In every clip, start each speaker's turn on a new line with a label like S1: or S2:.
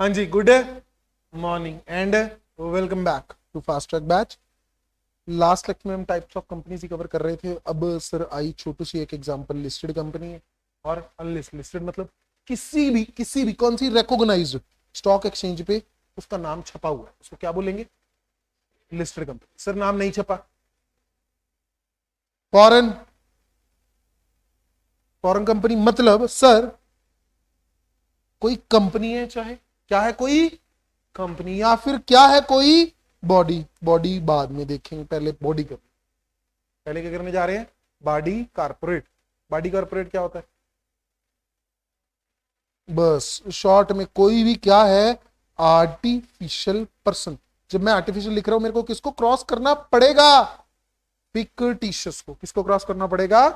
S1: हाँ जी, good morning and welcome back to fast track batch. Last lecture में हम टाइप्स ऑफ कंपनीज ही कवर कर रहे थे। अब सर आई छोटी सी एक एग्जांपल, लिस्टेड कंपनी है और अनलिस्टेड। लिस्टेड मतलब किसी भी कौन सी रिकॉग्नाइज्ड स्टॉक एक्सचेंज पे उसका नाम छपा हुआ है, उसको क्या बोलेंगे? Listed company. सर नाम नहीं छपा, फॉरेन फॉरेन कंपनी मतलब सर कोई कंपनी है, चाहे क्या है, कोई कंपनी या फिर क्या है, कोई बॉडी। बॉडी बाद में देखेंगे, पहले बॉडी कर, पहले क्या करने जा रहे हैं? Body corporate. बॉडी कारपोरेट क्या होता है? बस शॉर्ट में कोई भी क्या है, आर्टिफिशियल पर्सन। जब मैं आर्टिफिशियल लिख रहा हूं, मेरे को किसको क्रॉस करना पड़ेगा? फिक्टिशियस को। किसको क्रॉस करना पड़ेगा?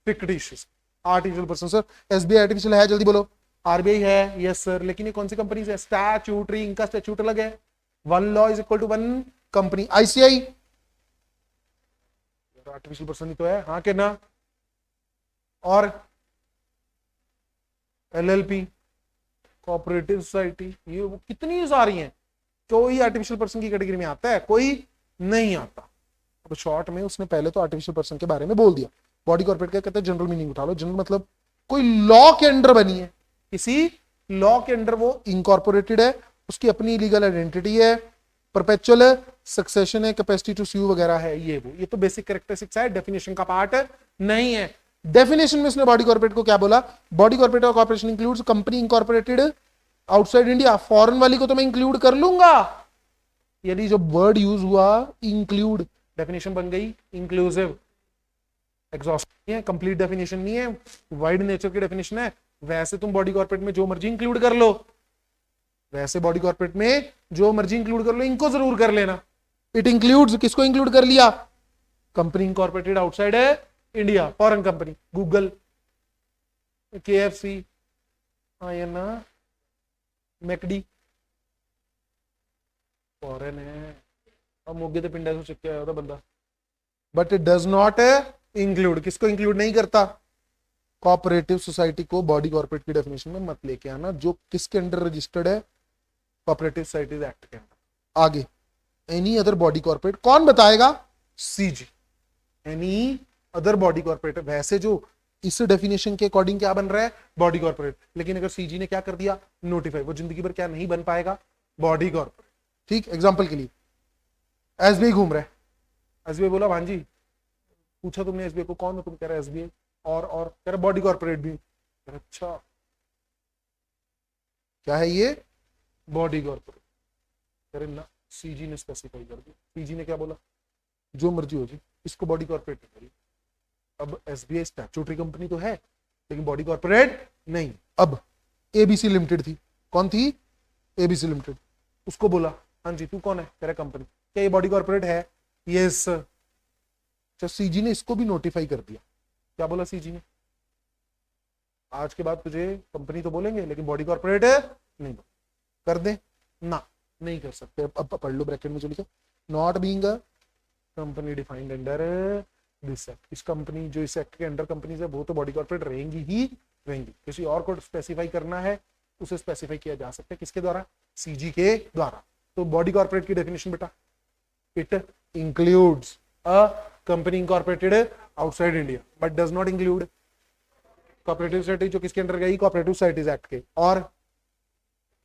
S1: Fictitious. Artificial person. Sir SBI artificial है, जल्दी बोलो। आरबीआई है, यस सर, लेकिन ये कौन सी कंपनी है? स्टैट्यूटरी, इनका स्टैट्यूट अलग है। One law is equal to one company. आईसीआई आर्टिफिशियल पर्सन ही तो है, हाँ के ना? और एलएलपी, कोऑपरेटिव सोसाइटी, ये वो कितनी सारी हैं। कोई आर्टिफिशियल पर्सन की कैटेगरी में आता है? कोई नहीं आता। अब शॉर्ट में उसने पहले तो आर्टिफिशियल पर्सन के बारे में बोल दिया। बॉडी कॉर्पोरेट का कहते हैं जनरल मीनिंग उठा लो। जनरल मतलब कोई लॉ के अंडर बनी है, किसी लॉ के अंडर वो इनकॉर्पोरेटेड है, उसकी अपनी लीगल आइडेंटिटी है, परपेचुअल सक्सेशन है, कैपेसिटी टू स्यू वगैरह है। ये तो बेसिक कैरेक्टरिस्टिक्स है, डेफिनेशन का पार्ट नहीं है। डेफिनेशन में उसने बॉडी कॉर्पोरेट को क्या बोला? बॉडी कॉर्पोरेट और corporation includes company incorporated outside India. Foreign वाली को तो मैं इंक्लूड कर लूंगा, यदि जो वर्ड यूज हुआ इंक्लूड, डेफिनेशन बन गई इंक्लूसिव। एग्जॉस्ट नहीं है, कंप्लीट डेफिनेशन नहीं है, वाइड नेचर की डेफिनेशन है। वैसे तुम बॉडी कॉर्पोरेट में जो मर्जी इंक्लूड कर लो, वैसे बॉडी कॉर्पोरेट में जो मर्जी इंक्लूड कर लो, इनको जरूर कर लेना। इट इंक्लूड्स, किसको इंक्लूड कर लिया? कंपनी इंकॉर्पोरेटेड आउटसाइड है India, foreign company. Google, KFC, ना, मैकडी फॉरेन है। अब मोगे तो पिंडा से चिपके आया था बंदा। But it does not include, किसको इंक्लूड नहीं करता? कोऑपरेटिव सोसाइटी को बॉडी कॉर्पोरेट की डेफिनेशन में मत लेके आना, जो किसके अंडर रजिस्टर्ड है? कोऑपरेटिव सोसाइटीज एक्ट के अंडर। आगे, एनी अदर बॉडी कॉर्पोरेट, कौन बताएगा? CG. Any other body corporate, वैसे जो इस डेफिनेशन के अकॉर्डिंग क्या बन रहा है? Body corporate. लेकिन अगर सीजी ने क्या कर दिया? नोटिफाई, वो जिंदगी भर क्या नहीं बन पाएगा? Body corporate. ठीक, एग्जाम्पल के लिए एसबीआई घूम रहा है, एसबीआई बोला भांजी, पूछा तुमने एसबीआई को कौन है? तुम कह रहे एसबीआई और कह रहे बॉडी कॉर्पोरेट भी। अच्छा, क्या है ये? Body corporate. कह रहे ना, सीजी ने स्पेसिफाई कर दिया। सीजी ने क्या बोला? जो मर्जी हो जी, इसको बॉडी कॉर्पोरेट करिए। अब एसबीआई स्टैट्यूटरी कंपनी तो है, लेकिन बॉडी कॉर्पोरेट नहीं। अब एबीसी लिमिटेड थी, कौन थी? ABC limited. उसको बोला, हाँ जी तू कौन है? कह रहा कंपनी। क्या ये बॉडी कॉर्पोरेट है? यस। सीजी ने इसको भी नोटिफाई कर दिया। क्या बोला सीजी ने? आज के बाद तुझे कंपनी तो बोलेंगे, लेकिन बॉडी कॉर्पोरेट नहीं कर दे ना, नहीं कर सकते। अब पढ़ लो, ब्रैकेट में जो लिखा, not being a company defined under this act. इस कंपनी, जो इस एक्ट के अंडर कंपनी है, वो तो बॉडी कॉर्पोरेट रहेंगी ही रहेंगी। किसी और को स्पेसिफाई करना है, उसे स्पेसिफाई किया जा सकता है, किसके द्वारा? सीजी के द्वारा। तो बॉडी कॉर्पोरेट की डेफिनेशन बेटा, it includes a company incorporated outside India, but does not include cooperative society, जो किसके अंडर गई? कोऑपरेटिव सोसाइटीज एक्ट के, और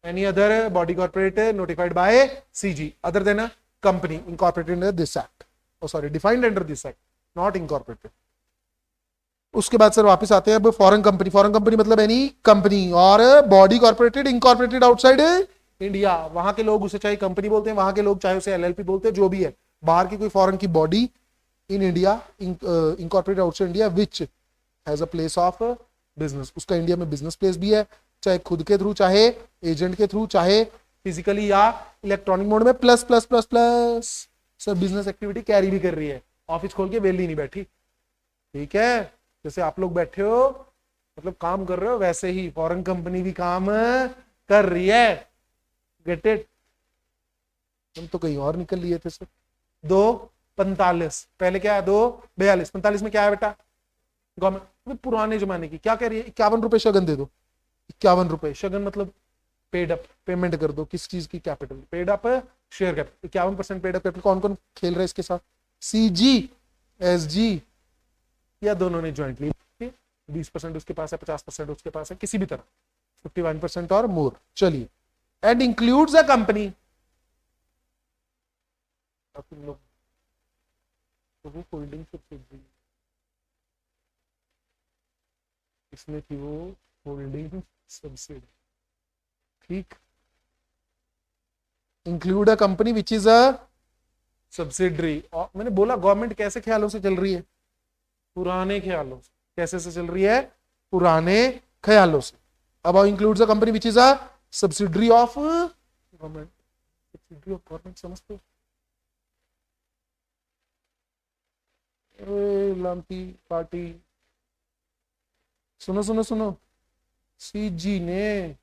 S1: any other body corporate notified by CG other than a company incorporated under this act, sorry defined under this act, not incorporated. उसके बाद sir वापस आते हैं अब फॉरेन कंपनी। फॉरेन कंपनी मतलब एनी कंपनी, और बॉडी कॉर्पोरेटेड इंकॉर्पोरेटेड आउटसाइड इंडिया। वहां के लोग उसे चाहे कंपनी बोलते हैं, वहां के लोग चाहे उसे एलएलपी बोलते हैं, जो भी है। बाहर की कोई फॉरेन की body in India, incorporated outside India, which has a place of business. उसका इंडिया में बिजनेस प्लेस भी है, चाहे खुद के थ्रू, चाहे एजेंट के थ्रू, चाहे फिजिकली या इलेक्ट्रॉनिक मोड में। Plus plus plus plus sir business activity carry भी कर रही है, ऑफिस खोल के वेली नहीं बैठी। ठीक है, जैसे आप लोग बैठे हो, मतलब काम कर रहे हो, वैसे ही फॉरेन कंपनी भी काम कर रही है। Get it? हम तो कहीं और निकल लिए थे सर। 2:45, पहले क्या है? 2:42, 45 में क्या है बेटा? गवर्नमेंट। पुराने जमाने की क्या कह रही है? 51 रुपए शगन दे दो। 51 रुपए शगन मतलब पेड अप पेमेंट कर दो, किस चीज की? Capital paid up, share capital 51% paid up capital. कौन कौन खेल रहा है इसके साथ? सीजी, एसजी, या दोनों ने ज्वाइंटली 20% उसके पास है, 50% उसके पास है, किसी भी तरह 51% और मोर। चलिए, एंड इंक्लूड्स अ कंपनी। तुम लोग तो वो होल्डिंग सब्सिडरी, इसमें थी वो होल्डिंग सब्सिडी, ठीक। Include a company which is a subsidiary. और मैंने बोला गवर्नमेंट कैसे ख्यालों से चल रही है? पुराने ख्यालों से। कैसे से चल रही है? पुराने ख्यालों से। अब includes a company which is a subsidiary of government. Subsidiary of government समझते हो? लांती पार्टी, सुनो सुनो सुनो, सीजी ने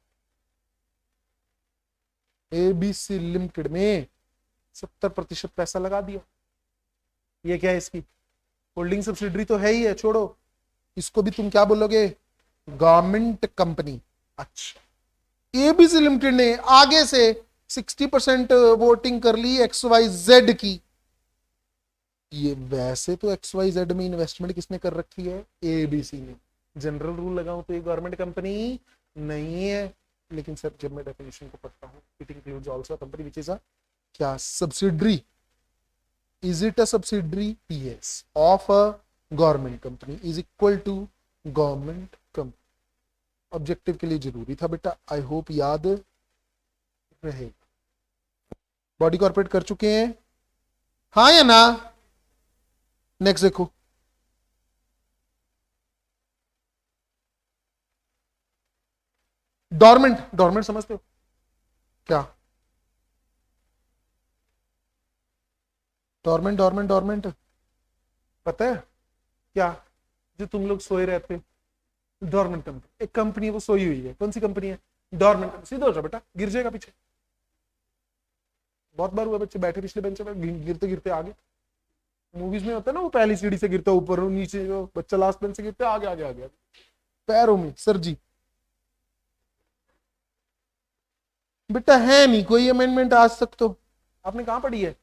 S1: एबीसी लिमिटेड में 70% पैसा लगा दिया। ये क्या है? इसकी होल्डिंग सब्सिडरी तो है ही है, छोड़ो इसको भी तुम क्या बोलोगे? Government company. अच्छा, एबीसी लिमिटेड ने आगे से 60% वोटिंग कर ली XYZ की। ये वैसे तो XYZ में इन्वेस्टमेंट किसने कर रखी है? एबीसी ने। जनरल रूल लगाऊं तो ये गवर्नमेंट कंपनी नहीं है, लेकिन सर जब मैं डेफिनेशन को पढ़ता हूं, it includes also company which is a क्या? Subsidiary. Is it a subsidiary? Yes, of a government company is equal to government company. Objective के लिए जरूरी था बेटा, आई होप याद रहेगा। बॉडी कॉर्पोरेट कर चुके हैं, हाँ या ना? नेक्स्ट देखो, डॉर्मेंट। डॉर्मेंट समझते हो क्या? डॉर्मेंट डॉर्मेंट डॉर्मेंट पता है क्या? जो तुम लोग सोए रहते, डॉर्मेंट कंपनी। एक कंपनी है वो सोई हुई है, कौन सी कंपनी है? Dormant company. सीधा हो जाओ बेटा, गिर जाएगा पीछे। बहुत बार हुआ बच्चे बैठे पिछले बेंच पे, गिरते गिरते आगे। मूवीज में होता है ना, वो पहली सीढ़ी से गिरता ऊपर, नीचे जो बच्चा लास्ट बेंच से गिरता आगे आगे आगे, पैरों में। सर जी बेटा है नहीं कोई अमेंडमेंट आज तक तो। आपने कहां पढ़ी है?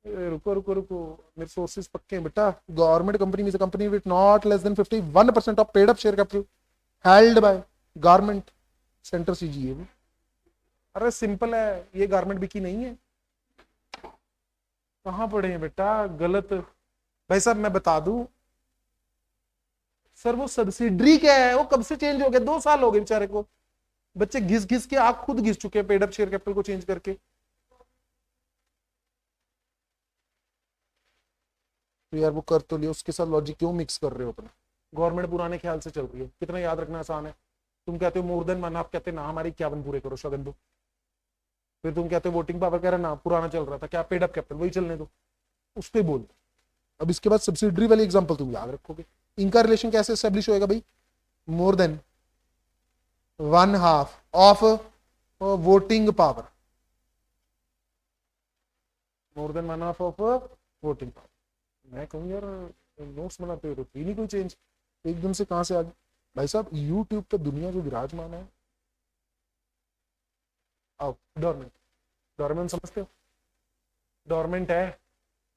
S1: रुको रुको रुको, मेरे सोर्सेज पक्के हैं बेटा। Government company is a company with not less than 51% of paid up share capital held by government. Centre CG है वो। अरे सिंपल है, ये गवर्नमेंट बिकी नहीं है। कहां पढ़े हैं बेटा? गलत। भाई साहब मैं बता दूं, सर वो सब्सिडरी क्या है? वो कब से चेंज हो गया? 2 साल हो गए बेचारे को। बच्चे घिस घिस के आग खुद घिस चुके हैं पेड अप शेयर कैपिटल को चेंज करके। तो यार वो कर तो लिया, उसके साथ लॉजिक क्यों मिक्स कर रहे हो अपना? गवर्नमेंट पुराने ख्याल से चल रही है, कितना याद रखना आसान है। तुम कहते हो मोर देन वन, आप कहते ना हमारी 51 पूरे करो शगन दो। फिर तुम कहते हो वोटिंग पावर, कह रहे ना पुराना चल रहा था, क्या पेड अप कैपिटल वही चलने दो, उस पर बोल। अब इसके बाद सब्सिडरी वाली एग्जांपल तुम याद रखोगे। इनका रिलेशन कैसे एस्टेब्लिश होएगा भाई? More than 1/2 of voting power. More than 1/2 of voting power. मैं कहूँ यार नोट्स बनाते हुए तो नहीं कोई चेंज, एकदम से कहां से आ गई? भाई साहब यूट्यूब पे दुनिया जो विराजमान है। आओ, डोरमेंट। डोरेमोन समझते हो? डोरमेंट है,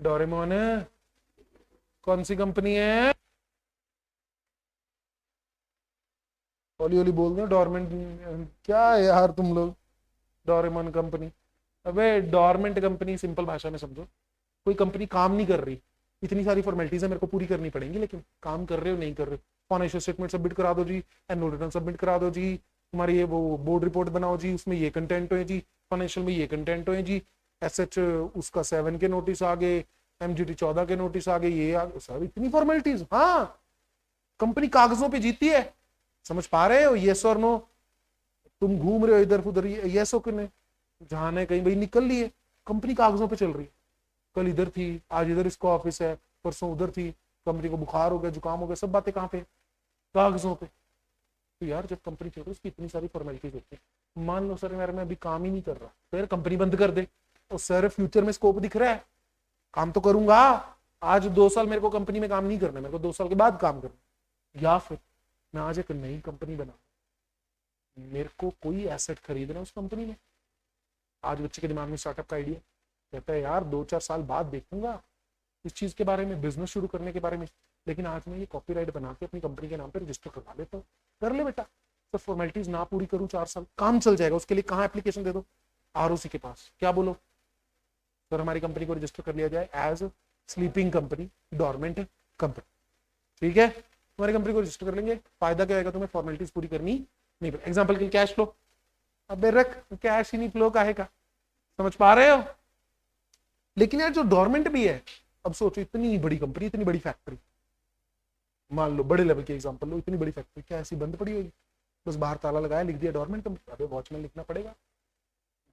S1: डोरेमोन कौन सी कंपनी है? होली होली बोल दो डोरमेंट। क्या है यार तुम लोग? Doraemon company. अबे डोरमेंट कंपनी सिंपल भाषा में समझो, कोई कंपनी काम नहीं कर रही, इतनी सारी फॉर्मेलिटीज है मेरे को पूरी करनी पड़ेंगी, लेकिन काम कर रहे हो नहीं कर रहे हो। फाइनेंशियल स्टेटमेंट सबमिट करा दो जी, एनुअल रिटर्न सबमिट करा दो जी, तुम्हारी ये वो बोर्ड रिपोर्ट बनाओ जी, उसमें ये कंटेंट है जी, फाइनेंशियल में ये कंटेंट है जी, एसएच उसका 7 के नोटिस आ गए, एमजीटी 14 के नोटिस आ गए, ये आ गए, सब इतनी फॉर्मेलिटीज। हाँ, कंपनी कागजों पे जीती है। समझ पा रहे हो? यस और नो। तुम घूम रहे हो इधर उधर, यस हो कि नहीं? जहां है कहीं भाई निकल लिए, कंपनी कागजों पे चल रही है। कल इधर थी, आज इधर इसका ऑफिस है, परसों उधर थी, कंपनी को बुखार हो गया, जुकाम हो गया, सब बातें कहाँ पे? कागजों पे। तो यार जब कंपनी चल रही है उसकी इतनी सारी फॉर्मेलिटीज होती है। मान लो सर यार मैं अभी काम ही नहीं कर रहा, तो यार कंपनी बंद कर दे। और सर फ्यूचर में स्कोप दिख रहा है, काम तो करूंगा। आज 2 साल मेरे को कंपनी में काम नहीं करना, मेरे को 2 साल के बाद काम करना। या फिर मैं आज एक नई कंपनी बना, मेरे को कोई एसेट खरीदना है उस कंपनी में। आज बच्चे के दिमाग में स्टार्टअप का आइडिया, कहता है यार 2-4 साल बाद देखूंगा इस चीज के बारे में, बिजनेस शुरू करने के बारे में, लेकिन आज मैं ये कॉपीराइट बना के अपनी कंपनी के नाम पे रजिस्टर करवा लेता हूँ। कर ले बेटा, सर फॉर्मेलिटीज ना पूरी करूँ 4 साल, काम चल जाएगा। उसके लिए कहाँ एप्लीकेशन दे दो, आरओसी के पास, क्या बोलो सर हमारी कंपनी को रजिस्टर कर लिया जाए as sleeping company, dormant company, ठीक है, तुम्हारी कंपनी को रजिस्टर कर लेंगे। फायदा क्या होगा, तुम्हें फॉर्मेलिटीज पूरी करनी नहीं पड़ेगी। एग्जाम्पल के लिए कैश फ्लो, अब रख कैश ही नहीं फ्लो काहे का, समझ पा रहे हो। लेकिन यार जो डॉर्मेंट भी है, अब सोचो इतनी बड़ी कंपनी, इतनी बड़ी फैक्ट्री, मान लो बड़े लेवल की एग्जांपल लो, इतनी बड़ी फैक्ट्री क्या ऐसी बंद पड़ी होगी, बस बाहर ताला लगाया, लिख दिया डॉर्मेंट कंपनी, अबे वॉचमैन लिखना पड़ेगा।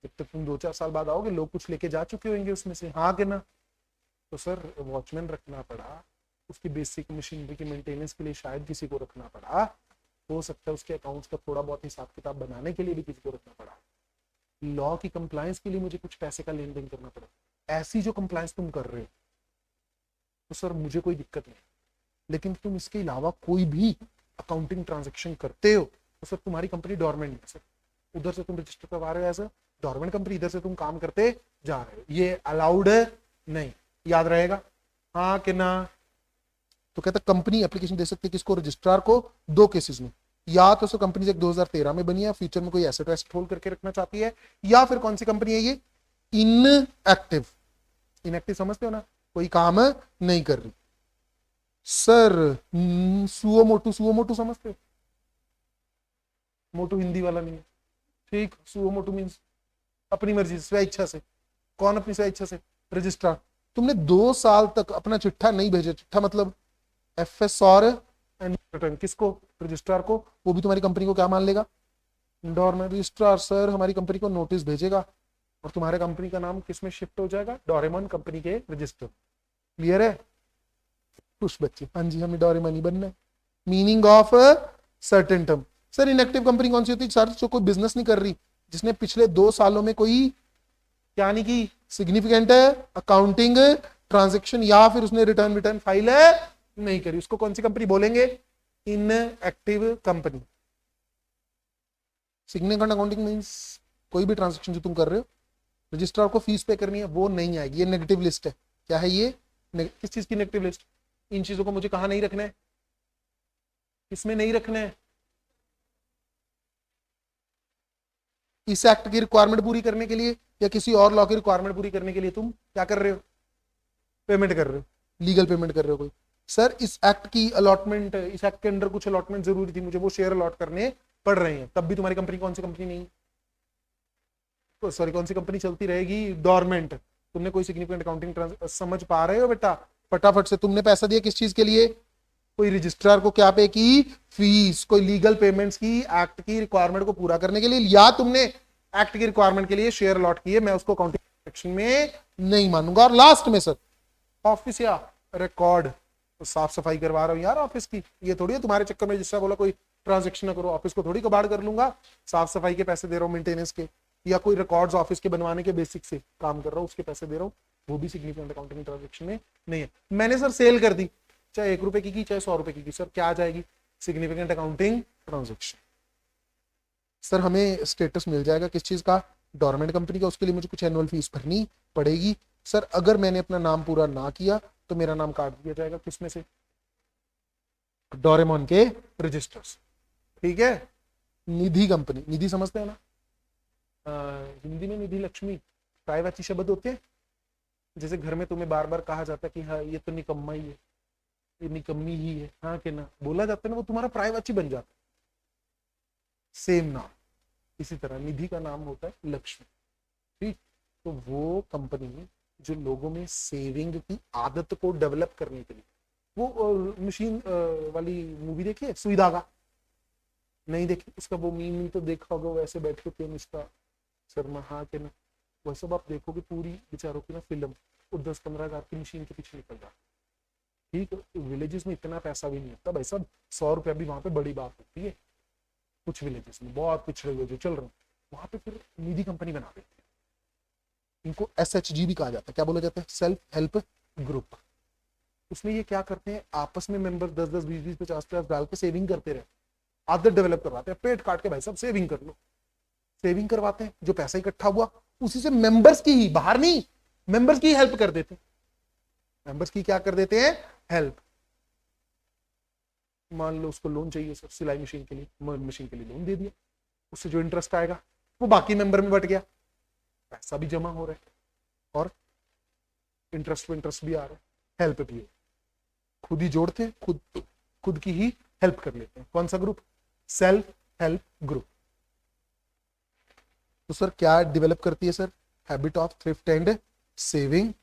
S1: जब तक तुम 2-4 साल बाद आओगे लोग कुछ लेके जा चुके होंगे उसमें से, हाँ कि ना। तो सर वॉचमैन रखना पड़ा, उसकी बेसिक मशीनरी की मेंटेनेंस के लिए शायद किसी को रखना पड़ा, हो सकता है उसके अकाउंट्स का थोड़ा बहुत हिसाब किताब बनाने के लिए भी किसी को रखना पड़ा, लॉ की कंप्लायंस के लिए मुझे कुछ पैसे का लेन देन करना पड़ा। ऐसी जो कंप्लायंस तुम कर रहे हो तो सर मुझे कोई दिक्कत नहीं, लेकिन तुम इसके अलावा कोई भी अकाउंटिंग ट्रांजेक्शन करते हो तो सर तुम्हारी कंपनी डॉर्मेंट है सर, उधर से तुम रजिस्टर करवा रहे हो एज अ डॉर्मेंट कंपनी, इधर से तुम काम करते जा रहे हो, ये अलाउड नहीं, याद रहेगा हाँ कि ना। तो कहता कंपनी एप्लीकेशन दे सकती है किसको, रजिस्ट्रार को, 2 केसेस में, या तो सर कंपनी 2013 में बनी है, फ्यूचर में कोई एसेट वेसेट होल्ड करके रखना चाहती है, या फिर कौन सी कंपनी है ये, इनएक्टिव, इनएक्टिव समझते हो ना, कोई काम नहीं कर रही। Sir suo motu, suo motu समझते हो, मोटू हिंदी वाला नहीं है, ठीक, सुओ मोटू मीन्स अपनी मर्जी, स्व इच्छा से, कौन अपनी स्व इच्छा से, रजिस्ट्रार। तुमने 2 साल तक अपना चिट्ठा नहीं भेजा, चिट्ठा मतलब एफएस और रिटर्न, किसको, रजिस्ट्रार को, वो भी तुम्हारी कंपनी को क्या मान लेगा, डॉर्मेंट। रजिस्ट्रार सर हमारी कंपनी को नोटिस भेजेगा और तुम्हारे कंपनी का नाम किसमें शिफ्ट हो जाएगा, डोरेमोन कंपनी के रजिस्टर। क्लियर है, खुश बच्चे, हाँ जी हमें डोरेमोन ही बनना है। Meaning of certain term, sir inactive company कौन सी होती है, सर जो कोई बिजनेस नहीं कर रही, जिसने पिछले 2 सालों में कोई क्या नहीं की सिग्निफिकेंट अकाउंटिंग ट्रांजेक्शन, या फिर उसने रिटर्न रिटर्न फाइल नहीं करी, उसको कौन सी कंपनी बोलेंगे, inactive company. Significant accounting means कोई भी ट्रांजेक्शन जो तुम कर रहे हो, रजिस्ट्रार को फीस पे करनी है, वो नहीं आएगी, ये नेगेटिव लिस्ट है। क्या है ये, किस चीज की नेगेटिव लिस्ट, इन चीजों को मुझे कहां नहीं रखना है, इसमें नहीं रखना है, इस एक्ट की रिक्वायरमेंट पूरी करने के लिए या किसी और लॉ की रिक्वायरमेंट पूरी करने के लिए तुम क्या कर रहे हो, पेमेंट कर रहे हो, लीगल पेमेंट कर रहे हो कोई। सर इस एक्ट की अलॉटमेंट, इस एक्ट के अंदर कुछ अलॉटमेंट जरूरी थी, मुझे वो शेयर अलॉट करने पड़ रहे हैं, तब भी तुम्हारी कंपनी कौन सी कंपनी नहीं, तो सॉरी कौन सी कंपनी चलती रहेगी, डॉर्मेंट। तुमने कोई सिग्निफिकेंट अकाउंटिंग समझ पा रहे हो बेटा, फटाफट से, तुमने पैसा दिया किस चीज के लिए, कोई रजिस्ट्रार को क्या पे की, फीस, कोई लीगल पेमेंट्स की, एक्ट की रिक्वायरमेंट को पूरा करने के लिए, या तुमने एक्ट की रिक्वायरमेंट के लिए शेयर अलॉट किए, मैं उसको अकाउंटिंग सेक्शन में नहीं मानूंगा। और लास्ट में सर ऑफिस या रिकॉर्ड, तो साफ सफाई करवा रहा हूं यार ऑफिस की, ये थोड़ी है तुम्हारे चक्कर में जिससे बोला कोई ट्रांजेक्शन ना करो, ऑफिस को थोड़ी कबाड़ कर लूंगा, साफ सफाई के पैसे दे रहा हूँ मेंटेनेंस के, या कोई रिकॉर्ड्स ऑफिस के बनवाने के बेसिक से काम कर रहा हूँ उसके पैसे दे रहा हूँ, वो भी सिग्निफिकेंट अकाउंटिंग ट्रांजेक्शन में नहीं है। मैंने सर सेल कर दी, चाहे 1 रुपए की चाहे 100 रुपए की, सर क्या आ जाएगी, सिग्निफिकेंट अकाउंटिंग ट्रांजेक्शन। सर हमें स्टेटस मिल जाएगा किस चीज का, डॉर्मेंट कंपनी का, उसके लिए मुझे कुछ एनुअल फीस भरनी पड़ेगी। सर अगर मैंने अपना नाम पूरा ना किया तो मेरा नाम काट दिया जाएगा किसमें से, डोरेमोन के रजिस्टर्स, ठीक है। निधि कंपनी, निधि समझते हैं ना, हिंदी में निधि लक्ष्मी प्रायवाची शब्द होते हैं, जैसे घर में तुम्हें बार बार कहा जाता है कि हाँ ये तो निकम्मा ही है, ये निकम्मी ही है, हाँ कि ना बोला जाता है ना, वो तुम्हारा प्रायवाची बन जाता है, सेम नाम। इसी तरह निधि का नाम होता है लक्ष्मी, ठीक। तो वो कंपनी जो लोगों में सेविंग की आदत को डेवलप करने के लिए, वो मशीन वाली मूवी देखी है सुई धागा, नहीं देखी, उसका वो मीम तो देखा होगा, वो ऐसे बैठ के पेन इसका शर्मा, हाँ के ना, वह सब आप देखोगे पूरी बेचारों की ना फिल्म, वो 10-15 हजार की मशीन के पीछे निकल जाता, ठीक। विलेजेस में इतना पैसा भी नहीं होता भाई साहब, 100 रुपया भी वहां पे बड़ी बात होती है, कुछ विलेजेस में बहुत पिछड़े हुए जो चल रहे हैं वहां पे फिर निधि कंपनी बना देते हैं, इनको SHG भी कहा जाता है, क्या बोला जाता है, सेल्फ हेल्प ग्रुप। उसमें ये क्या करते हैं, आपस में मेंबर 10-10, 20-20, 50-50 डाल के सेविंग करते रहे, आदत डेवलप करवाते हैं, पेट काट के भाई साहब सेविंग कर लो, सेविंग करवाते हैं, जो पैसा इकट्ठा हुआ उसी से मेंबर्स की ही, बाहर नहीं, मेंबर्स की हेल्प कर देते हैं, मेंबर्स की क्या कर देते हैं, हेल्प। मान लो उसको लोन चाहिए सर सिलाई मशीन के लिए, मशीन के लिए लोन दे दिया, उससे जो इंटरेस्ट आएगा वो बाकी मेंबर में बट गया, पैसा भी जमा हो रहा है और इंटरेस्ट भी आ रहा है, हेल्प भी है, खुद ही जोड़ते हैं, खुद की ही हेल्प कर लेते हैं। कौन सा ग्रुप, सेल्फ हेल्प ग्रुप। तो सर क्या डेवलप करती है sir, habit of thrift and saving,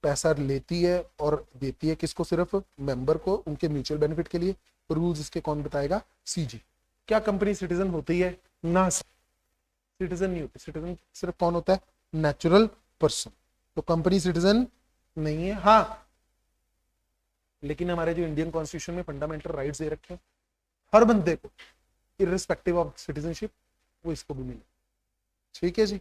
S1: पैसा लेती है और देती है किसको, सिर्फ मेंबर को, उनके म्यूचुअल बेनिफिट के लिए। रूल्स इसके कौन बताएगा, सीजी। क्या कंपनी सिटीजन होती है, ना सिटीजन नहीं होती, सिटीजन सिर्फ कौन होता है, नेचुरल पर्सन। तो कंपनी सिटीजन नहीं है। हाँ लेकिन हमारे जो इंडियन कॉन्स्टिट्यूशन में फंडामेंटल राइट्स दे रखे हैं हर बंदे को, इररिस्पेक्टिव ऑफ सिटीजनशिप, वो इसको भी मिले। ठीक है जी।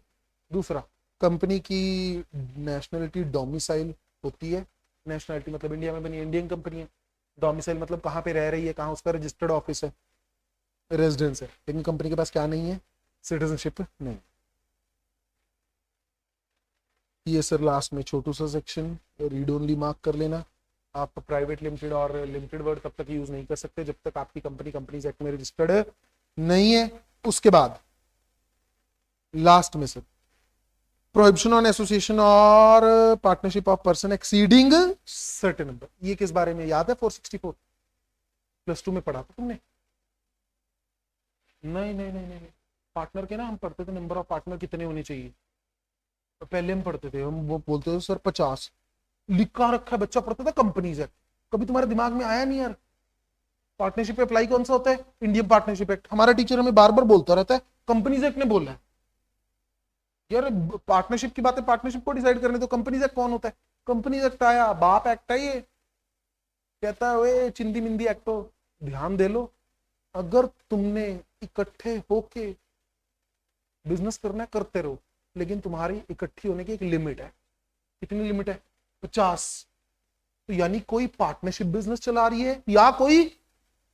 S1: दूसरा, कंपनी की नेशनलिटी डोमिसाइल होती है, नेशनलिटी मतलब इंडिया में बनी इंडियन कंपनी है, डोमिसाइल मतलब कहाँ पे रह रही है, कहाँ उसका रजिस्टर्ड ऑफिस है, रेजिडेंस है। लेकिन कंपनी के पास क्या नहीं है, सिटीजनशिप नहीं। ये सर लास्ट में छोटू सा सेक्शन रीड ओनली मार्क कर लेना। आप प्राइवेट लिमिटेड और लिमिटेड वर्ड तब तक यूज नहीं कर सकते जब तक आपकी कंपनी कंपनीज एक्ट में रजिस्टर्ड नहीं है। उसके बाद लास्ट में सर प्रोहिबिशन ऑन एसोसिएशन और partnership of person exceeding certain number. ये किस बारे में याद है, 464 +2 में पढ़ा था तुमने? नहीं, पार्टनर के ना हम पढ़ते थे नंबर ऑफ पार्टनर कितने होने चाहिए, तो पहले हम पढ़ते थे, हम वो बोलते थे सर 50 लिखा रखा है, बच्चा पढ़ता था कंपनीज एक्ट, कभी तुम्हारे दिमाग में आया नहीं यार पार्टनरशिप पे अप्लाई कौन सा होता है, इंडियन पार्टनरशिप एक्ट। हमारा टीचर हमें बार बार बोलता रहता है कंपनीज एक्ट ने बोला है यार, पार्टनरशिप की बातें पार्टनरशिप को डिसाइड करने, तो कंपनीज एक्ट कौन होता है, कंपनीज एक्ट आया, बाप एक्ट है ये, कहता है वे चिंदी मिंदी एक्ट। तो ध्यान दे लो, अगर तुमने इकट्ठे होके बिजनेस करना है करते रहो, लेकिन तुम्हारी इकट्ठी होने की एक लिमिट है। कितनी लिमिट है, 50। तो यानी कोई पार्टनरशिप बिजनेस चला रही है या कोई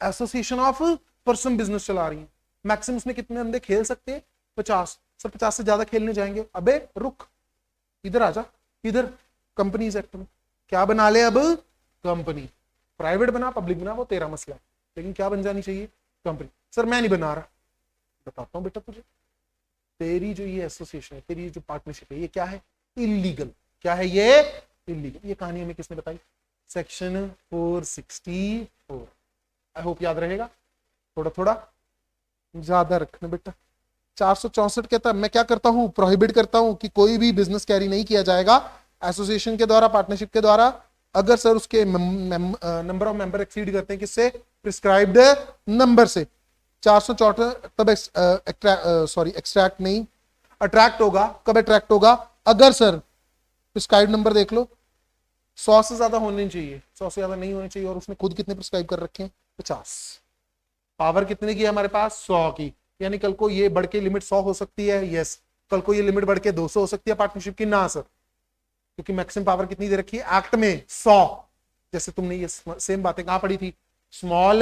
S1: एसोसिएशन ऑफ पर्सन बिजनेस चला रही है, मैक्सिमम उसमें कितने बंदे खेल सकते हैं, 50। सर 50 से ज्यादा खेलने जाएंगे, अबे रुक, इधर आजा, इधर कंपनीज एक्ट में क्या बना ले, अब कंपनी, प्राइवेट बना पब्लिक बना वो तेरा मसला है, लेकिन क्या बन जानी चाहिए, कंपनी। सर मैं नहीं बना रहा, बताता हूं बेटा तुझे, तेरी जो ये एसोसिएशन है, तेरी जो पार्टनरशिप है, ये क्या है, इलीगल। क्या है ये, इलीगल। ये कहानी हमें किसने बताई, सेक्शन 464। आई होप याद रहेगा, थोड़ा थोड़ा ज्यादा रखना बेटा। 464 कहता है मैं क्या करता हूं, प्रोहिबिट करता हूं कि कोई भी बिजनेस कैरी नहीं किया जाएगा एसोसिएशन के द्वारा, पार्टनरशिप के द्वारा, अगर सर उसके नंबर ऑफ मेंबर एक्सीड करते हैं किससे, प्रिस्क्राइब्ड नंबर से। 464 तब एक्सट्रैक्ट नहीं, अट्रैक्ट होगा। कब अट्रैक्ट होगा, अगर सर प्रिस्क्राइब्ड नंबर देख लो 100 से ज्यादा होने चाहिए, 100 से ज्यादा नहीं होने चाहिए, और उसने खुद कितने प्रिस्क्राइब कर रखे हैं, 50। पावर कितने की है हमारे पास, 100 की। यानी कल को ये बढ़ के लिमिट 100 हो सकती है, यस। कल को ये लिमिट बढ़ के 200 हो सकती है पार्टनरशिप की, ना सर, क्योंकि मैक्सिमम पावर कितनी दे रखी है एक्ट में, 100। जैसे तुमने ये सेम बातें कहां पढ़ी थी, स्मॉल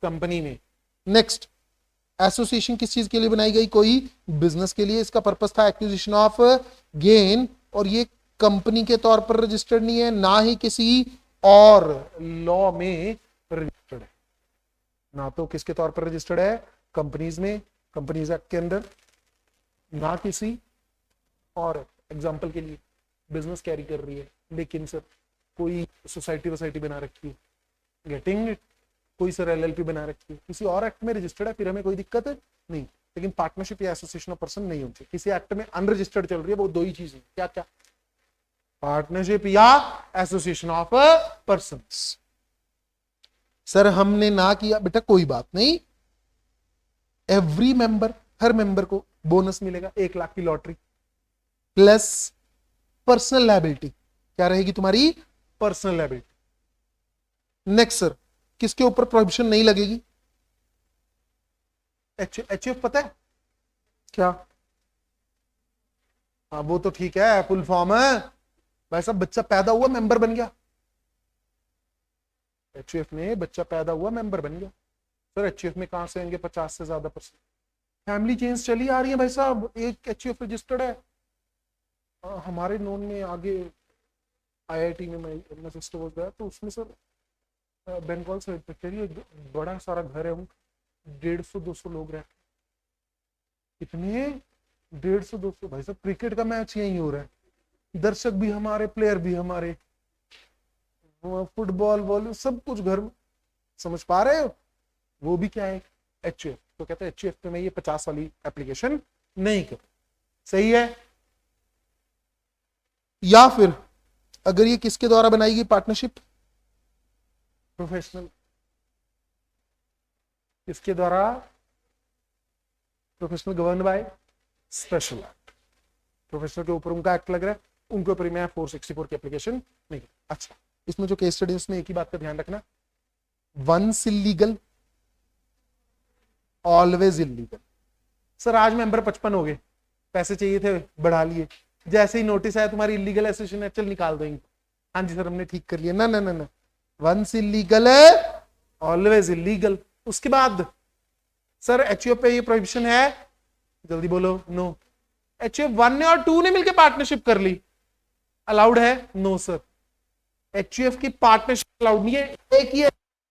S1: कंपनी में। नेक्स्ट, एसोसिएशन किस चीज के लिए बनाई गई, कोई बिजनेस के लिए। इसका पर्पस था एक्विजिशन ऑफ गेन, और ये कंपनी के तौर पर रजिस्टर्ड नहीं है, ना ही किसी और लॉ में रजिस्टर्ड है, ना तो किसके तौर पर रजिस्टर्ड है, कंपनीज में, कंपनीज एक्ट के अंदर, ना किसी और। एग्जांपल के लिए बिजनेस कैरी कर रही है, लेकिन सर कोई सोसाइटी बना रखी है, गेटिंग इट, कोई सर एलएलपी बना रखी है, किसी और एक्ट में रजिस्टर्ड है, फिर हमें कोई दिक्कत नहीं। लेकिन पार्टनरशिप या एसोसिएशन ऑफ पर्सन नहीं होती, किसी एक्ट में अनरजिस्टर्ड चल रही है, वो दो ही चीजें, क्या क्या, पार्टनरशिप या एसोसिएशन ऑफ पर्सन। सर हमने ना किया, बेटा कोई बात नहीं, एवरी मेंबर, हर मेंबर को बोनस मिलेगा, 1 लाख की लॉटरी प्लस पर्सनल लायबिलिटी। क्या रहेगी तुम्हारी, पर्सनल लायबिलिटी। नेक्स्ट सर, किसके ऊपर प्रोहिबिशन नहीं लगेगी, एचयूएफ पता है क्या, हाँ वो तो ठीक है, फुल फॉर्म है भाई साहब, बच्चा पैदा हुआ मेंबर बन गया, एचयूएफ में बच्चा पैदा हुआ मेंबर बन गया, सर एचयूएफ में कहां से आएंगे 50 से ज्यादा %? फैमिली चेंज चली आ रही है भाई साहब, एक एचयूएफ रजिस्टर्ड है। हमारे नोन में आगे आईआईटी में मैं सिस्टर बोल गया, तो उसमें सर बंगाल साइड पे कह रही है बड़ा सारा घर है, 150-200 लोग रहते। कितने? 150-200 भाई साहब, क्रिकेट का मैच यही हो रहा है, दर्शक भी हमारे, प्लेयर भी हमारे, फुटबॉल वॉल सब कुछ घर में। समझ पा रहे हो? वो भी क्या है, एचयूएफ। तो कहते हैं एचयूएफ पे मैं ये 50 वाली एप्लीकेशन नहीं कर। सही है। या फिर अगर ये किसके द्वारा बनाई गई पार्टनरशिप? प्रोफेशनल। किसके द्वारा? Professional govern by special act. Professional के ऊपर उनका एक्ट लग रहा है, उनके ऊपर मैं 464 की एप्लीकेशन नहीं। अच्छा, इसमें जो केस स्टडी उसमें एक ही बात का ध्यान रखना, once illegal always illegal. Sir आज मेंबर 55 हो गए, पैसे चाहिए थे बढ़ा लिए, जैसे ही नोटिस आया तुम्हारी इलीगल एसोसिएशन है, चल निकाल दो इनको। हाँ जी सर हमने ठीक कर लिया। ना ना ना ना, वंस इलीगल है ऑलवेज इलीगल। उसके बाद सर एचयूएफ पे ये प्रोहिबिशन है, जल्दी बोलो। नो। एचयूएफ 1 ने और 2 ने मिलकर पार्टनरशिप कर ली, अलाउड है? नो सर, एचयूएफ की पार्टनरशिप अलाउड नहीं है। एक ही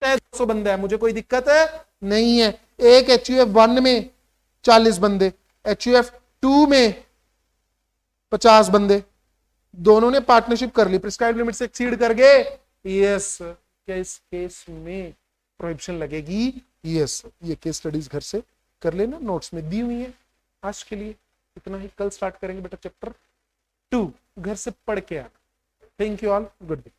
S1: 200 बंदा है, मुझे कोई दिक्कत है नहीं है। एक एचयूएफ 1 में 40 बंदे, एचयूएफ 2 में 50 बंदे, दोनों ने पार्टनरशिप कर ली, प्रिस्क्राइब लिमिट से एक्सीड कर गए, यस, क्या इस केस में प्रोहिबिशन लगेगी? यस। ये केस स्टडीज घर से कर लेना, नोट्स में दी हुई है। आज के लिए इतना ही, कल स्टार्ट करेंगे बेटा चैप्टर 2, घर से पढ़ के आना। Thank you all, good day.